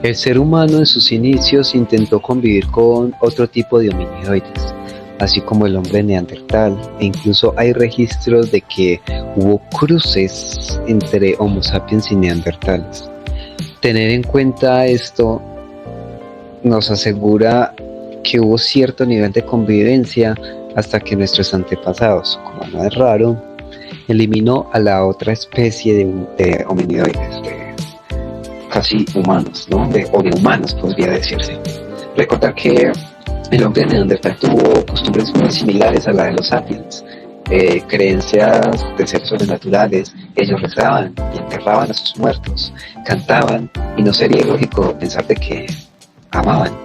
El ser humano en sus inicios intentó convivir con otro tipo de hominidoides, así como el hombre neandertal, e incluso hay registros de que hubo cruces entre Homo sapiens y neandertales. Tener en cuenta esto nos asegura que hubo cierto nivel de convivencia hasta que nuestros antepasados, como no es raro, eliminó a la otra especie de hominidoides, de casi humanos, ¿no? O de humanos, podría decirse. Recordar que el hombre neandertal tuvo costumbres muy similares a la de los sapiens, creencias de seres sobrenaturales. Ellos rezaban y enterraban a sus muertos, cantaban, y no sería lógico pensar de que amaban.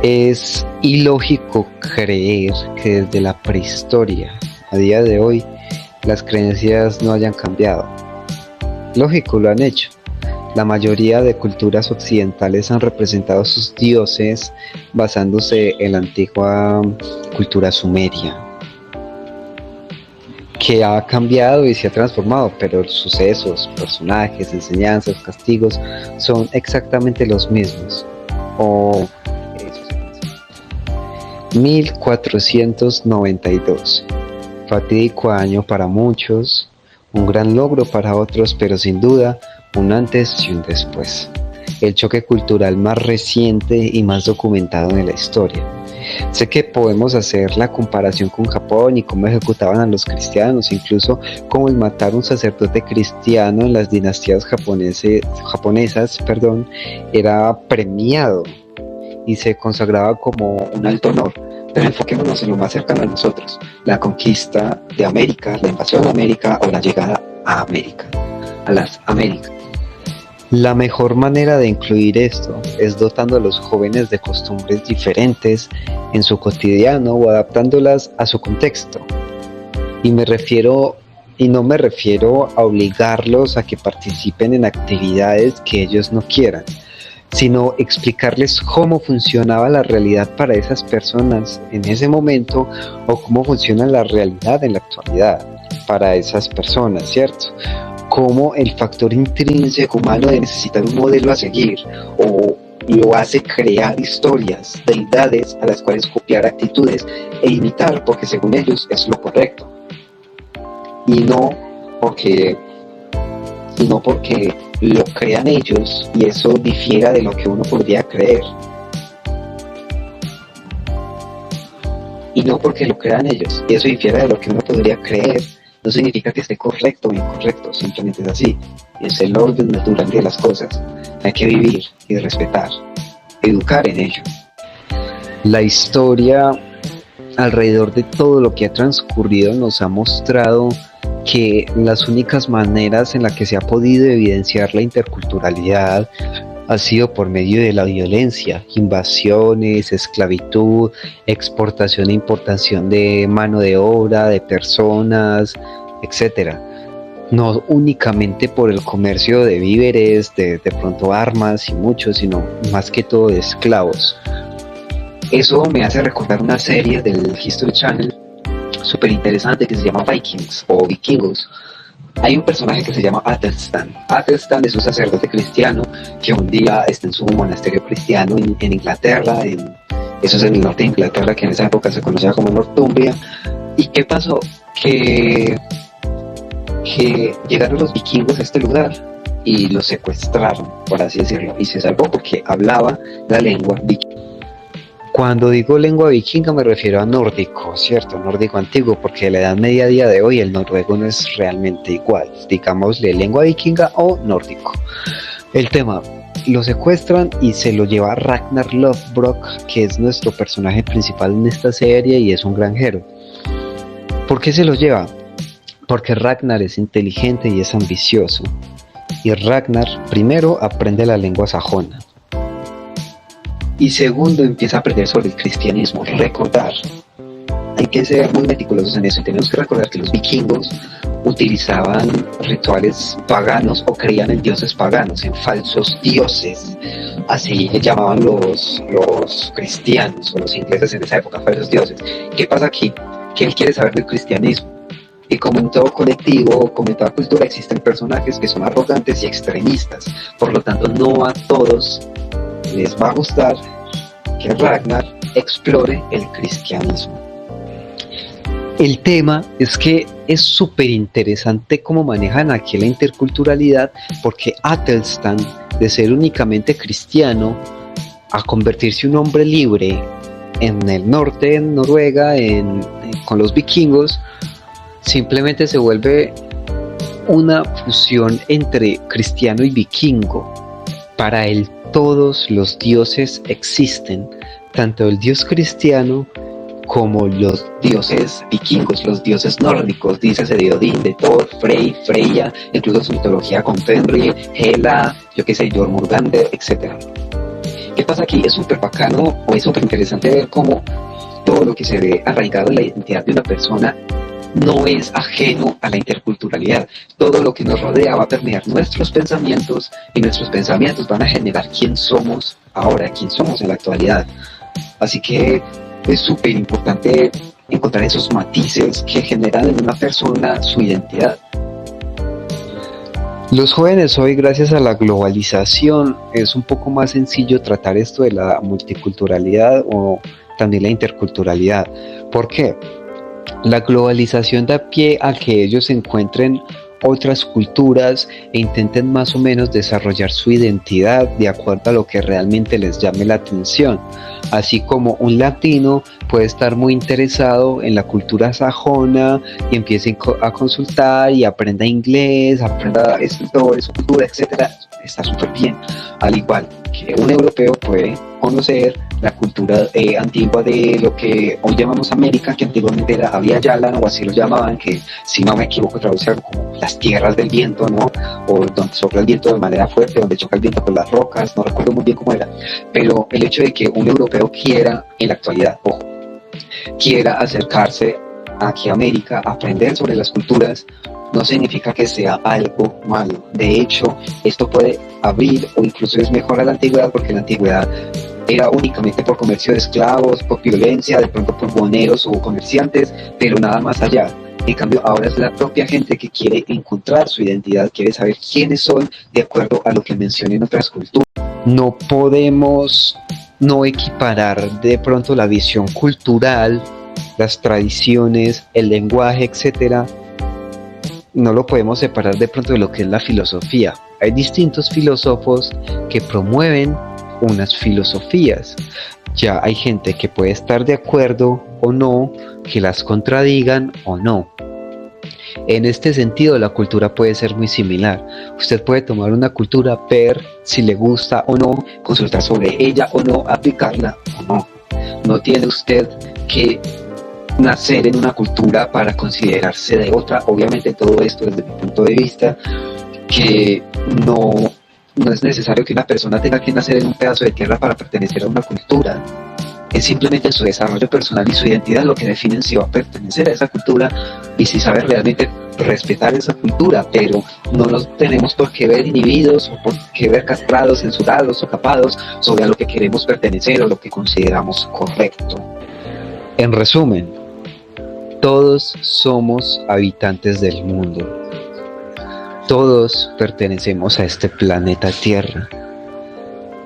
Es ilógico creer que desde la prehistoria a día de hoy las creencias no hayan cambiado. Lógico, lo han hecho. La mayoría de culturas occidentales han representado sus dioses basándose en la antigua cultura sumeria, que ha cambiado y se ha transformado, pero los sucesos, personajes, enseñanzas, castigos son exactamente los mismos. O 1492, fatídico año para muchos, un gran logro para otros, pero sin duda un antes y un después. El choque cultural más reciente y más documentado en la historia. Sé que podemos hacer la comparación con Japón y cómo ejecutaban a los cristianos, incluso cómo el matar a un sacerdote cristiano en las dinastías japonesas, era premiado y se consagraba como un alto honor. Pero enfoquémonos en lo más cercano a nosotros: la conquista de América, la invasión de América o la llegada a América, a las Américas. La mejor manera de incluir esto es dotando a los jóvenes de costumbres diferentes en su cotidiano o adaptándolas a su contexto. Y no me refiero a obligarlos a que participen en actividades que ellos no quieran, sino explicarles cómo funcionaba la realidad para esas personas en ese momento, o cómo funciona la realidad en la actualidad para esas personas, ¿cierto? Cómo el factor intrínseco humano de necesitar un modelo a seguir o lo hace crear historias, deidades a las cuales copiar actitudes e imitar porque según ellos es lo correcto, y no porque lo crean ellos y eso difiera de lo que uno podría creer. Y no porque lo crean ellos y eso difiera de lo que uno podría creer, no significa que esté correcto o incorrecto, simplemente es así. Es el orden natural de las cosas. Hay que vivir y respetar, educar en ello. La historia alrededor de todo lo que ha transcurrido nos ha mostrado que las únicas maneras en las que se ha podido evidenciar la interculturalidad ha sido por medio de la violencia, invasiones, esclavitud, exportación e importación de mano de obra, de personas, etc. No únicamente por el comercio de víveres, de pronto armas y mucho, sino más que todo de esclavos. Eso me hace recordar una serie del History Channel súper interesante que se llama Vikings o Vikingos. Hay un personaje que se llama Athelstan. Athelstan es un sacerdote cristiano que un día está en su monasterio cristiano en Inglaterra, eso es en el norte de Inglaterra, que en esa época se conocía como Northumbria. ¿Y qué pasó? Que llegaron los vikingos a este lugar y lo secuestraron, por así decirlo, y se salvó porque hablaba la lengua vikinga. Cuando digo lengua vikinga me refiero a nórdico, ¿cierto? Nórdico antiguo, porque la Edad Media a día de hoy el noruego no es realmente igual. Digámosle lengua vikinga o nórdico. El tema, lo secuestran y se lo lleva Ragnar Lothbrok, que es nuestro personaje principal en esta serie y es un granjero. ¿Por qué se lo lleva? Porque Ragnar es inteligente y es ambicioso. Y Ragnar, primero, aprende la lengua sajona. Y segundo, empieza a aprender sobre el cristianismo. Recordar, hay que ser muy meticulosos en eso. Tenemos que recordar que los vikingos utilizaban rituales paganos o creían en dioses paganos, en falsos dioses. Así llamaban los cristianos o los ingleses en esa época, falsos dioses. ¿Qué pasa aquí? Que él quiere saber del cristianismo. Y como en todo colectivo, como en toda cultura, existen personajes que son arrogantes y extremistas. Por lo tanto, no a todos les va a gustar que Ragnar explore el cristianismo. El tema es que es súper interesante cómo manejan aquí la interculturalidad, porque Athelstan, de ser únicamente cristiano, a convertirse un hombre libre en el norte, en Noruega, con los vikingos, simplemente se vuelve una fusión entre cristiano y vikingo. Para él todos los dioses existen, tanto el dios cristiano como los dioses vikingos, los dioses nórdicos, dícese de Odín, de Thor, Frey, Freya, incluso su mitología con Fenrir, Hela, Jormungandr, etc. ¿Qué pasa aquí? Es súper bacano o es súper interesante ver cómo todo lo que se ve arraigado en la identidad de una persona no es ajeno a la interculturalidad. Todo lo que nos rodea va a permear nuestros pensamientos y nuestros pensamientos van a generar quién somos ahora, quién somos en la actualidad. Así que es súper importante encontrar esos matices que generan en una persona su identidad. Los jóvenes hoy, gracias a la globalización, es un poco más sencillo tratar esto de la multiculturalidad o también la interculturalidad. ¿Por qué? La globalización da pie a que ellos encuentren otras culturas e intenten más o menos desarrollar su identidad de acuerdo a lo que realmente les llame la atención. Así como un latino puede estar muy interesado en la cultura sajona y empiece a consultar y aprenda inglés, aprenda escritores, su cultura, etc. Está súper bien. Al igual que un europeo puede conocer la cultura antigua de lo que hoy llamamos América, que antiguamente era Abya Yala, o así lo llamaban, que si no me equivoco traduce algo como las tierras del viento, ¿no? O donde sopla el viento de manera fuerte, donde choca el viento con las rocas, no recuerdo muy bien cómo era. Pero el hecho de que un europeo quiera, en la actualidad, ojo, quiera acercarse aquí a América, aprender sobre las culturas, no significa que sea algo malo. De hecho, esto puede abrir o incluso es mejor a la antigüedad, porque la antigüedad era únicamente por comercio de esclavos, por violencia, de pronto por boneros o comerciantes, pero nada más allá. En cambio, ahora es la propia gente que quiere encontrar su identidad, quiere saber quiénes son de acuerdo a lo que mencionen otras culturas. No podemos no equiparar de pronto la visión cultural, las tradiciones, el lenguaje, etcétera. No lo podemos separar de pronto de lo que es la filosofía. Hay distintos filósofos que promueven unas filosofías. Ya hay gente que puede estar de acuerdo o no, que las contradigan o no. En este sentido, la cultura puede ser muy similar. Usted puede tomar una cultura, ver si le gusta o no, consultar sobre ella o no, aplicarla o no. No tiene usted que nacer en una cultura para considerarse de otra. Obviamente todo esto desde mi punto de vista, que no es necesario que una persona tenga que nacer en un pedazo de tierra para pertenecer a una cultura. Es simplemente su desarrollo personal y su identidad lo que definen si va a pertenecer a esa cultura y si sabe realmente respetar esa cultura, pero no nos tenemos por qué ver inhibidos o por qué ver castrados, censurados o capados sobre a lo que queremos pertenecer o lo que consideramos correcto. En resumen, todos somos habitantes del mundo. Todos pertenecemos a este planeta Tierra.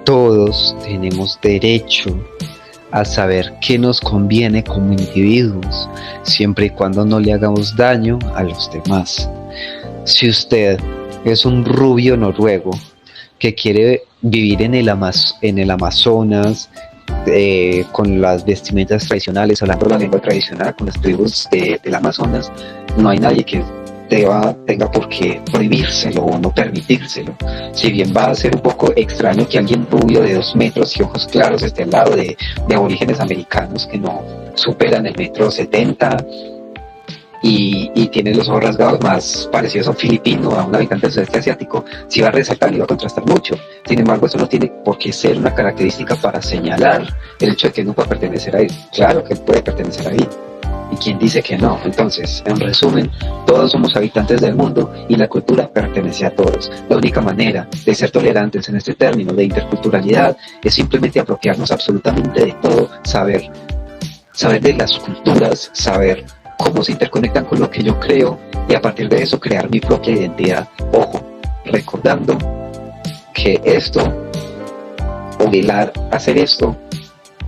Todos tenemos derecho a saber qué nos conviene como individuos, siempre y cuando no le hagamos daño a los demás. Si usted es un rubio noruego que quiere vivir en el Amazonas, con las vestimentas tradicionales, hablando la lengua tradicional, con las tribus del Amazonas, no hay nadie que tenga por qué prohibírselo o no permitírselo. Si bien va a ser un poco extraño que alguien rubio de 2 metros y ojos claros esté al lado de aborígenes americanos que no superan el 1,70 m y tiene los ojos rasgados más parecidos a un filipino, a un habitante del sudeste asiático, sí va a resaltar y va a contrastar mucho. Sin embargo, eso no tiene por qué ser una característica para señalar el hecho de que no pueda pertenecer ahí. Claro que puede pertenecer ahí. ¿Y quién dice que no? Entonces, en resumen, todos somos habitantes del mundo y la cultura pertenece a todos. La única manera de ser tolerantes en este término de interculturalidad es simplemente apropiarnos absolutamente de todo, saber de las culturas, saber cómo se interconectan con lo que yo creo y a partir de eso crear mi propia identidad. Ojo, recordando que esto, o hacer esto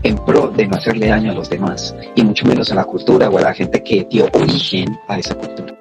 en pro de no hacerle daño a los demás y mucho menos a la cultura o a la gente que dio origen a esa cultura.